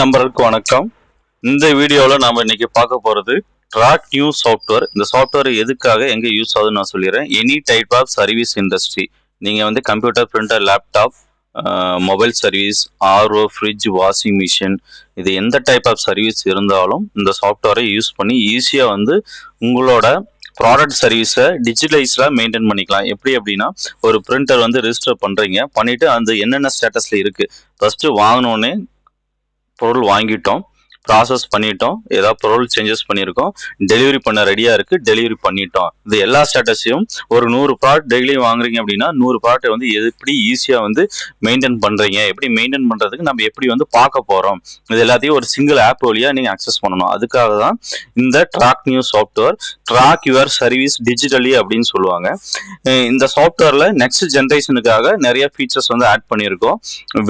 நம்பருக்கு வணக்கம். இந்த வீடியோவில் நாம் இன்னைக்கு பார்க்க போகிறது ட்ராக் நியூ சாஃப்ட்வேர். இந்த சாஃப்ட்வேர் எதுக்காக எங்கே யூஸ் ஆகுதுன்னு நான் சொல்லிடுறேன். Any type of service industry, நீங்கள் வந்து computer, printer, laptop, mobile service, RO, fridge, washing machine, இது எந்த டைப் ஆஃப் சர்வீஸ் இருந்தாலும் இந்த சாஃப்ட்வேரை யூஸ் பண்ணி ஈஸியாக வந்து உங்களோட ப்ராடக்ட் சர்வீஸை டிஜிட்டலைஸ்டாக மெயின்டைன் பண்ணிக்கலாம். எப்படி அப்படின்னா, ஒரு பிரிண்டர் வந்து ரிஜிஸ்டர் பண்ணுறீங்க, பண்ணிவிட்டு அந்த என்னென்ன ஸ்டேட்டஸில் இருக்குது, ஃபஸ்ட்டு வாங்கினோன்னே பொருள் வாங்கிட்டோம், ப்ராசஸ் பண்ணிட்டோம், ஏதாவது பொருள் சேஞ்சஸ் பண்ணியிருக்கோம், டெலிவரி பண்ண ரெடியாக இருக்குது, டெலிவரி பண்ணிட்டோம். இது எல்லா ஸ்டேட்டஸையும் ஒரு 100 ப்ராடக்ட் டெய்லியும் வாங்குறீங்க அப்படின்னா 100 ப்ராடக்ட்டை வந்து எப்படி ஈஸியாக வந்து மெயின்டைன் பண்ணுறீங்க, எப்படி மெயின்டைன் பண்ணுறதுக்கு நம்ம எப்படி வந்து பார்க்க போகிறோம், இது எல்லாத்தையும் ஒரு சிங்கிள் ஆப் வழியாக நீங்கள் அக்சஸ் பண்ணணும். அதுக்காக தான் இந்த track new software, track your service digitally அப்படின்னு சொல்லுவாங்க. இந்த சாஃப்ட்வேரில் நெக்ஸ்ட் ஜென்ரேஷனுக்காக நிறைய ஃபீச்சர்ஸ் வந்து ஆட் பண்ணியிருக்கோம்.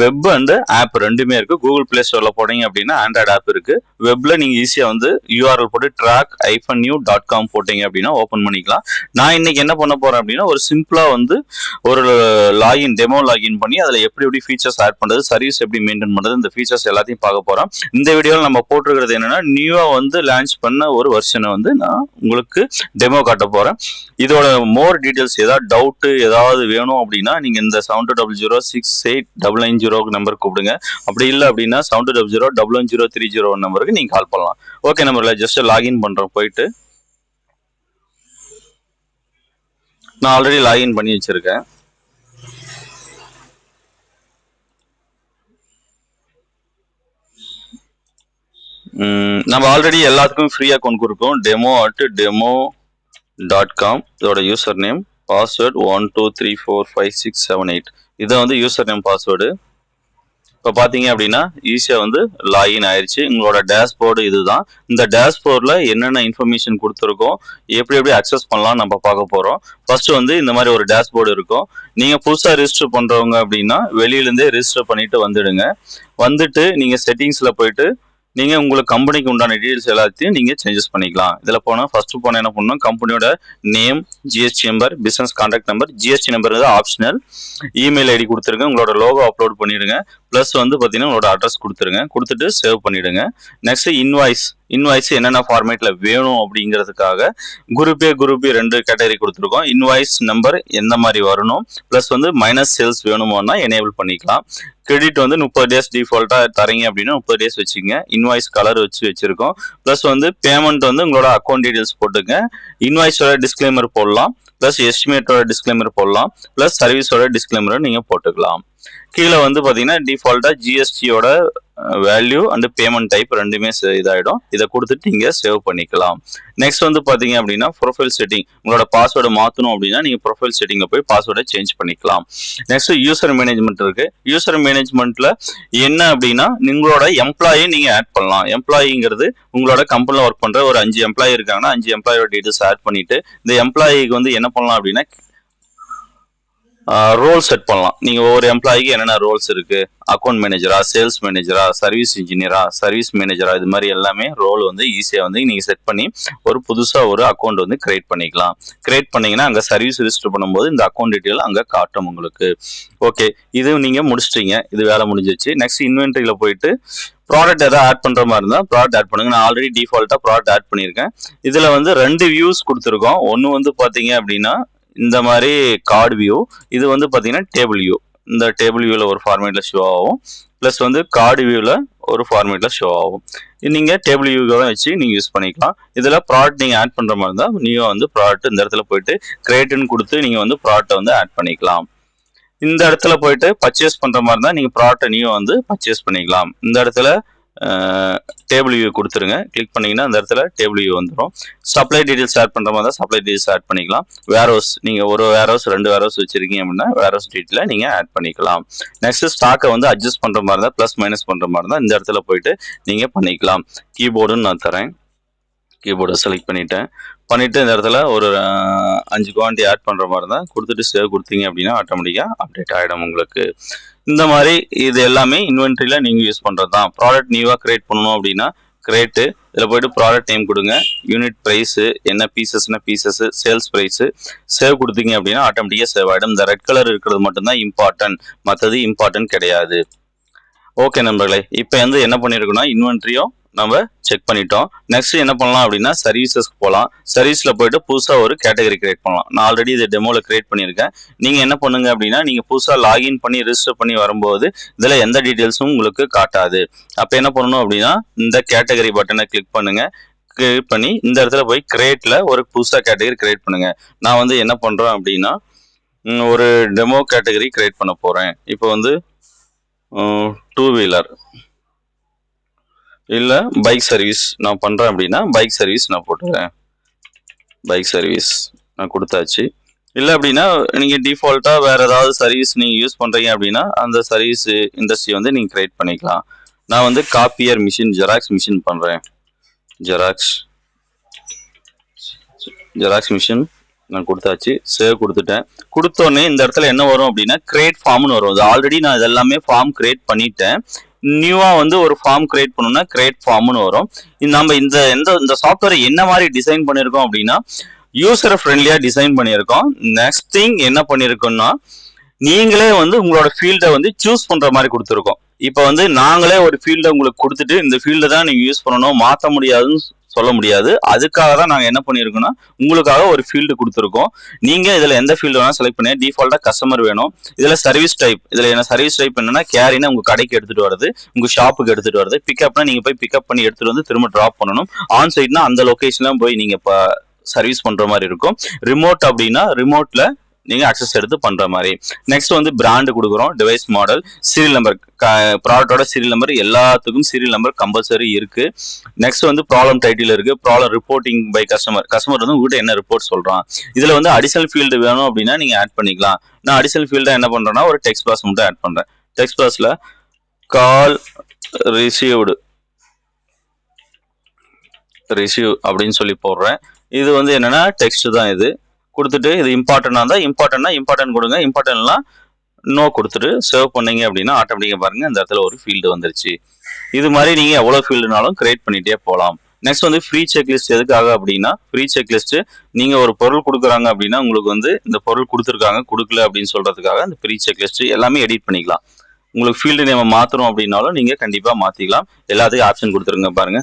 வெப் அண்ட் ஆப் ரெண்டுமே இருக்குது. கூகுள் பிளே ஸ்டோரில் போனீங்க அப்படின்னா ஆண்ட்ராய்டு ஆப் இருக்குது. வெப்ல நீங்க ஈஸியா வந்து URL போட்டு track-new.com போட்டீங்க அப்படின்னா ஓபன் பண்ணிக்கலாம். நான் இன்னைக்கு என்ன பண்ண போறேன் அப்படின்னா, ஒரு சிம்பிளா வந்து ஒரு டெமோ லாகின் பண்ணி அதுல எப்படி ஃபீச்சர்ஸ் ஆட் பண்றது, சர்வீஸ் எப்படி மெயின்டைன் பண்றது, இந்த ஃபீச்சர்ஸ் எல்லாத்தையும் பார்க்க போறோம். இந்த வீடியோவில் நம்ம போட்டிருக்கிறது என்னன்னா, நியூவா வந்து லான்ச் பண்ண ஒரு வெர்ஷனை வந்து நான் உங்களுக்கு டெமோ காட்ட போறேன். இதோட மோர் டீடைல்ஸ், ஏதாவது டவுட் ஏதாவது வேணும் அப்படின்னா நீங்க இந்த 7200689990 நம்பர் கூப்பிடுங்க. அப்படி இல்லை அப்படின்னா 7200110301 நம்பருக்கு நீங்க கால் பண்ணலாம். ஓகே, நம்பர்ல ஜஸ்ட் லாகின் பண்றோம். போயிட்டு நான் ஆல்ரெடி லாகின் பண்ணி வச்சிருக்கேன். நம்ம ஆல்ரெடி எல்லாத்துக்கும் ஃப்ரீ அக்கௌண்ட் கொடுக்கும். demo@demo.com இதோட யூசர் நேம், பாஸ்வேர்டு 12345678. இதை வந்து யூசர் நேம், பாஸ்வேர்டு. இப்போ பார்த்தீங்க அப்படின்னா ஈஸியாக வந்து லாகின் ஆயிடுச்சு. உங்களோட டேஷ்போர்டு இதுதான். இந்த டேஷ்போர்டில் என்னென்ன இன்ஃபர்மேஷன் கொடுத்துருக்கோம், எப்படி அக்சஸ் பண்ணலாம் நம்ம பார்க்க போகிறோம். ஃபர்ஸ்ட் வந்து இந்த மாதிரி ஒரு டேஷ்போர்டு இருக்கும். நீங்கள் புதுசாக ரிஜிஸ்டர் பண்ணுறவங்க அப்படின்னா வெளியிலேருந்தே ரிஜிஸ்டர் பண்ணிட்டு வந்துடுங்க. வந்துட்டு நீங்கள் செட்டிங்ஸில் போயிட்டு நீங்கள் உங்களுக்கு கம்பெனிக்கு உண்டான டீடைல்ஸ் எல்லாத்தையும் நீங்கள் சேஞ்சஸ் பண்ணிக்கலாம். இதில் போனால் ஃபர்ஸ்ட் போனால் என்ன பண்ணணும், கம்பெனியோட name, GST number, business contact number, GST number வந்து ஆப்ஷனல், இமெயில் ஐடி கொடுத்துருங்க, உங்களோட லோகோ அப்லோட் பண்ணிடுங்க, ப்ளஸ் வந்து பார்த்தீங்கன்னா உங்களோட அட்ரஸ் கொடுத்துருங்க, கொடுத்துட்டு சேவ் பண்ணிடுங்க. நெக்ஸ்ட் இன்வாய்ஸ் என்னென்ன ஃபார்மேட்ல வேணும் அப்படிங்கிறதுக்காக குரூப் ஏ 2 கேட்டகரி கொடுத்துருக்கோம். இன்வாய்ஸ் நம்பர் எந்த மாதிரி வரணும், ப்ளஸ் வந்து மைனஸ் சேல்ஸ் வேணுமோன்னா எனேபிள் பண்ணிக்கலாம். கிரெடிட் வந்து 30 டேஸ் டிஃபால்ட்டா தரீங்க அப்படின்னா 30 டேஸ் வச்சுங்க. இன்வாய்ஸ் கலர் வச்சிருக்கோம். ப்ளஸ் வந்து பேமெண்ட் வந்து உங்களோட அக்கௌண்ட் டீடைல்ஸ் போட்டுங்க. இன்வாய்ஸோட டிஸ்க்ளைமர் போடலாம், ப்ளஸ் எஸ்டிமேட்டோட டிஸ்க்ளைமர் போடலாம், ப்ளஸ் சர்வீஸோட டிஸ்க்ளைமரை நீங்க போட்டுக்கலாம். கீழே வந்து பார்த்தீங்கன்னா டிஃபால்ட்டா ஜிஎஸ்டியோட வேல்யூ அண்ட் பேமெண்ட் டைப் ரெண்டுமே இதாயிடும். இதை கொடுத்துட்டு நீங்க சேவ் பண்ணிக்கலாம். நெக்ஸ்ட் வந்து பார்த்தீங்க அப்படின்னா ப்ரொஃபைல் செட்டிங், உங்களோட பாஸ்வேர்டை மாற்றணும் அப்படின்னா நீங்க ப்ரொஃபைல் செட்டிங்ல போய் பாஸ்வேர்டை சேஞ்ச் பண்ணிக்கலாம். நெக்ஸ்ட் யூசர் மேனேஜ்மெண்ட் இருக்கு. யூசர் மேனேஜ்மெண்ட்ல என்ன அப்படின்னா, உங்களோட எம்ப்ளாயி நீங்க ஆட் பண்ணலாம். எம்ப்ளாயிங்கிறது உங்களோட கம்பெனியில் ஒர்க் பண்ற ஒரு 5 எம்ப்ளாயி இருக்காங்கன்னா 5 எம்ப்ளாயோட டீடைல்ஸ் ஆட் பண்ணிட்டு இந்த எம்ப்ளாயிக்கு வந்து என்ன பண்ணலாம் அப்படின்னா ரோல் செட் பண்ணலாம். நீங்க ஒவ்வொரு எம்ப்ளாய்க்கு என்னென்ன ரோல்ஸ் இருக்கு, அக்கௌண்ட் மேனேஜரா, சேல்ஸ் மேனேஜரா, சர்வீஸ் இன்ஜினியரா, சர்வீஸ் மேனேஜரா, இது மாதிரி எல்லாமே ரோல் வந்து ஈஸியா வந்து நீங்க செட் பண்ணி ஒரு புதுசா ஒரு அக்கௌண்ட் வந்து கிரியேட் பண்ணிக்கலாம். கிரியேட் பண்ணீங்கன்னா அங்க சர்வீஸ் ரிஜிஸ்டர் பண்ணும்போது இந்த அக்கௌண்ட் டீடைல் அங்க காட்டும் உங்களுக்கு. ஓகே, இது நீங்க முடிச்சிட்டீங்க, இது வேலை முடிஞ்சிச்சு. நெக்ஸ்ட் இன்வென்ட்ரியில போயிட்டு ப்ராடக்ட் ஏதாவது ஆட் பண்ற மாதிரி இருந்தா ப்ராடக்ட் ஆட் பண்ணுங்க. நான் ஆல்ரெடி டிஃபால்ட்டா ப்ராடக்ட் ஆட் பண்ணியிருக்கேன். இதுல வந்து 2 வியூஸ் கொடுத்துருக்கோம். ஒன்னு வந்து பாத்தீங்க அப்படின்னா இந்த மாதிரி கார்டு வியூ, இது வந்து பார்த்தீங்கன்னா டேபிள் வியூ. இந்த டேபிள் வியூவில் ஒரு ஃபார்மேட்ல ஷோ ஆகும், ப்ளஸ் வந்து கார்டு வியூவில் ஒரு ஃபார்மேட்ல ஷோ ஆகும். நீங்கள் டேபிள் வியூவை வச்சு நீங்கள் யூஸ் பண்ணிக்கலாம். இதில் ப்ராடக்ட் நீங்கள் ஆட் பண்ணுற மாதிரி இருந்தால் நீங்கள் வந்து ப்ராடக்ட் இந்த இடத்துல போயிட்டு கிரியேட்னு கொடுத்து நீங்கள் வந்து ப்ராடக்ட்டை வந்து ஆட் பண்ணிக்கலாம். இந்த இடத்துல போயிட்டு பர்ச்சேஸ் பண்ணுற மாதிரி இருந்தால் நீங்கள் ப்ராடக்ட்டை நீங்கள் வந்து பர்ச்சேஸ் பண்ணிக்கலாம். இந்த இடத்துல டேபிள் வியூ கொடுத்துருங்க. கிளிக் பண்ணீங்கன்னா அந்த இடத்துல டேபிள் வியூ வந்துடும். சப்ளை டீடைல்ஸ் ஆட் பண்ணுற மாதிரி தான் சப்ளை டீடைல்ஸ் ஆட் பண்ணிக்கலாம். வேர்ஹவுஸ், நீங்கள் ஒரு வேர்ஹவுஸ் 2 வேர்ஹவுஸ் வச்சிருக்கீங்க அப்படின்னா வேர்ஹவுஸ் டீட்டெயில நீங்கள் ஆட் பண்ணிக்கலாம். நெக்ஸ்ட் ஸ்டாக்கை வந்து அட்ஜஸ்ட் பண்ணுற மாதிரி தான், ப்ளஸ் மைனஸ் பண்ணுற மாதிரி தான் இந்த இடத்துல போயிட்டு நீங்கள் பண்ணிக்கலாம். கீபோர்டுன்னு நான் தரேன். கீபோர்டை செலக்ட் பண்ணிட்டு இந்த இடத்துல ஒரு 5 குவான்டிட்டி ஆட் பண்ணுற மாதிரி தான் கொடுத்துட்டு சேவ் கொடுத்தீங்க அப்படின்னா ஆட்டோமேட்டிக்காக அப்டேட் ஆகிடும் உங்களுக்கு. இந்த மாதிரி இது எல்லாமே இன்வென்ட்ரியில் நீங்கள் யூஸ் பண்ணுறது தான். ப்ராடக்ட் நியூவாக கிரியேட் பண்ணணும் அப்படின்னா கிரியேட்டு, இதில் போய்ட்டு ப்ராடக்ட் நேம் கொடுங்க, யூனிட் ப்ரைஸு, என்ன பீசஸ்னா பீசஸ்ஸு, சேல்ஸ் ப்ரைஸு, சேவ் கொடுத்தீங்க அப்படின்னா ஆட்டோமேட்டிக்காக சேவ் ஆகிடும். இந்த ரெட் கலர் இருக்கிறது மட்டும்தான் இம்பார்ட்டன்ட், மற்றது இம்பார்ட்டன்ட் கிடையாது. ஓகே நண்பர்களே, இப்போ வந்து என்ன பண்ணியிருக்கோம்னா இன்வென்ட்ரியும் நம்ம செக் பண்ணிட்டோம். நெக்ஸ்ட் என்ன பண்ணலாம் அப்படின்னா சர்வீசஸ்க்கு போகலாம். சர்வீஸ்ல போயிட்டு புதுசாக ஒரு கேட்டகரி கிரியேட் பண்ணலாம். நான் ஆல்ரெடி இது டெமோவில் கிரியேட் பண்ணியிருக்கேன். நீங்கள் என்ன பண்ணுங்க அப்படின்னா நீங்கள் புதுசாக லாகின் பண்ணி ரிஜிஸ்டர் பண்ணி வரும்போது இதில் எந்த டீட்டெயில்ஸும் உங்களுக்கு காட்டாது. அப்போ என்ன பண்ணணும் அப்படின்னா இந்த கேட்டகரி பட்டனை கிளிக் பண்ணுங்க. கிரியேட் பண்ணி இந்த இடத்துல போய் கிரியேட்ல ஒரு புதுசாக கேட்டகரி கிரியேட் பண்ணுங்க. நான் வந்து என்ன பண்றேன் அப்படின்னா ஒரு டெமோ கேட்டகரி கிரியேட் பண்ண போறேன். இப்போ வந்து டூ வீலர் இல்ல பைக் சர்வீஸ் நான் பண்றேன் அப்படின்னா பைக் சர்வீஸ் நான் போட்டுக்கிறேன். பைக் சர்வீஸ் நான் கொடுத்தாச்சு. இல்லை அப்படின்னா நீங்க டிஃபால்ட்டா வேற ஏதாவது சர்வீஸ் நீங்க யூஸ் பண்றீங்க அப்படின்னா அந்த சர்வீஸ் இண்டஸ்ட்ரி வந்து நீங்க கிரியேட் பண்ணிக்கலாம். நான் வந்து காப்பியர் மிஷின் ஜெராக்ஸ் மிஷின் பண்றேன். ஜெராக்ஸ் மிஷின் நான் கொடுத்தாச்சு. சேவ் கொடுத்துட்டேன். கொடுத்தோடனே இந்த இடத்துல என்ன வரும் அப்படின்னா கிரியேட் ஃபார்ம்னு வரும். அது ஆல்ரெடி நான் இதெல்லாமே ஃபார்ம் கிரியேட் பண்ணிட்டேன். நியூவா வந்து ஒரு ஃபார்ம் கிரியேட் பண்ணணும்னா கிரியேட் ஃபார்ம்னு வரும். நம்ம இந்த சாஃப்ட்வேரை என்ன மாதிரி டிசைன் பண்ணியிருக்கோம் அப்படின்னா யூசர் ஃப்ரெண்ட்லியா டிசைன் பண்ணியிருக்கோம். நெக்ஸ்ட் திங் என்ன பண்ணியிருக்கோம்னா நீங்களே வந்து உங்களோட ஃபீல்டை வந்து சூஸ் பண்ற மாதிரி கொடுத்துருக்கோம். இப்போ வந்து நாங்களே ஒரு ஃபீல்டை உங்களுக்கு கொடுத்துட்டு இந்த ஃபீல்டை தான் நீங்க யூஸ் பண்ணணும், மாற்ற முடியாதுன்னு சொல்ல முடியாது. அதுக்காக தான் நாங்கள் என்ன பண்ணியிருக்கோம்னா உங்களுக்காக ஒரு ஃபீல்டு கொடுத்துருக்கோம். நீங்க இதுல எந்த ஃபீல்டு வேணா செலக்ட் பண்ணி டிஃபால்ட்டா கஸ்டமர் வேணும். இதுல சர்வீஸ் டைப், இதுல என்ன சர்வீஸ் டைப் என்னன்னா கேரினா உங்க கடைக்கு எடுத்துட்டு வருது, உங்க ஷாப்புக்கு எடுத்துட்டு வருது. பிக்கப்னா நீங்க போய் பிக்கப் பண்ணி எடுத்துட்டு வந்து திரும்ப டிராப் பண்ணணும். ஆன் சைட்னா அந்த லொகேஷன்ல போய் நீங்க இப்போ சர்வீஸ் பண்ற மாதிரி இருக்கும். ரிமோட் அப்படின்னா ரிமோட்ல நீங்க அக்சஸ் எடுத்து பண்ற மாதிரி. நெக்ஸ்ட் வந்து பிராண்ட் கொடுக்குறோம், டிவைஸ் மாடல், சீரியல் நம்பர், ப்ராடக்டோட சீரியல் நம்பர், எல்லாத்துக்கும் சீரியல் நம்பர் கம்பல்சரி இருக்கு. நெக்ஸ்ட் வந்து ப்ராப்ளம் டைட்டில் இருக்கு, ப்ராப்ளம் ரிப்போர்ட்டிங் பை கஸ்டமர் வந்து உங்ககிட்ட என்ன ரிப்போர்ட் சொல்றான். இதுல வந்து அடிஷனல் ஃபீல்டு வேணும் அப்படின்னா நீங்க ஆட் பண்ணிக்கலாம். நான் அடிஷனல் ஃபீல்டா என்ன பண்றேன்னா ஒரு டெக்ஸ்ட் பாக்ஸ் மட்டும் ஆட் பண்றேன். டெக்ஸ்ட் பாக்ஸ்ல கால் ரிசீவ் அப்படின்னு சொல்லி போடுறேன். இது வந்து என்னன்னா டெக்ஸ்ட் தான். இது கொடுத்துட்டு இது இம்பார்ட்டன்டா இருந்தா இம்பார்ட்டன்ட் கொடுங்க, இம்பார்ட்டன்ட்லாம் நோ கொடுத்துட்டு சேவ் பண்ணீங்க அப்படின்னா ஆட்டோமேட்டிக்கா பாருங்க இந்த இடத்துல ஒரு ஃபீல்டு வந்துருச்சு. இது மாதிரி நீங்க எவ்வளவு ஃபீல்டுனாலும் கிரியேட் பண்ணிட்டே போகலாம். நெக்ஸ்ட் வந்து ஃப்ரீ செக்லிஸ்ட் எதுக்காக அப்படின்னா ஃப்ரீ செக்லிஸ்ட் நீங்க ஒரு பொருள் கொடுக்குறாங்க அப்படின்னா உங்களுக்கு வந்து இந்த பொருள் கொடுத்துருக்காங்க கொடுக்கல அப்படின்னு சொல்றதுக்காக இந்த ஃப்ரீ செக்லிஸ்ட் எல்லாமே எடிட் பண்ணிக்கலாம். உங்களுக்கு ஃபீல்டு நேம் மாத்தணும் அப்படின்னாலும் நீங்க கண்டிப்பா மாத்திக்கலாம். எல்லாத்துக்கும் ஆப்ஷன் கொடுத்துருங்க பாருங்க.